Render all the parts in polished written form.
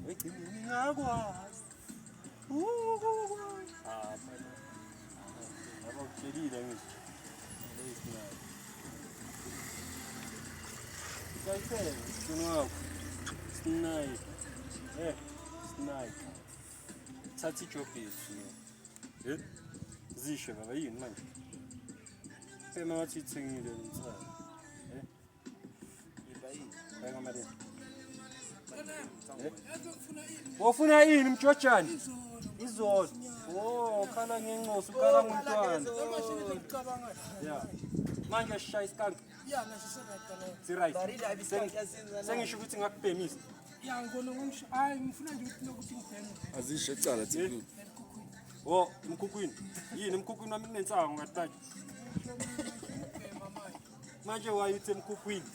ngingakwazi abawutshelile ngisho sayithele sinwakho snipe snipe thatha ijobhesi zishe baba yini manje phema wathi ithengile insana bheka mali wofuna yini mjojana izolo khala ngencosi ukhala ngumntwana ya manje sishaya isikanka right sengisho ukuthi ngakubhemisa ngibona ngomsho hayi ngifuna nje ukuthi ngibheme azisho ecala thina emkhukwini yini emkhukwini wami kunensango ngathatha manje wayithi emkhukwini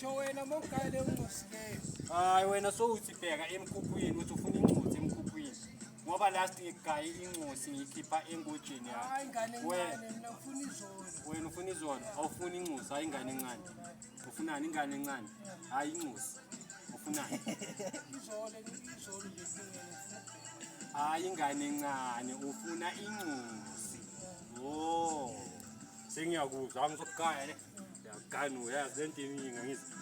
ngisho wena mongale ungcosileyo hayi wena sowuthi bheka emkhukwini uthi ufuna incosi emkhukwini ngoba last igaya incosi ngiyikhipha engojeni hayi ingane wena mina ngifuna izolo wena ufuna izona awufuni incosi hayi ingane encane ufunani ingane encane hayi incosi ufunani izolo nje singene hayi ingane encane ufuna incosi sengiyakuzwa ngizokugaya le yakugana uyazi lento iningi ngithi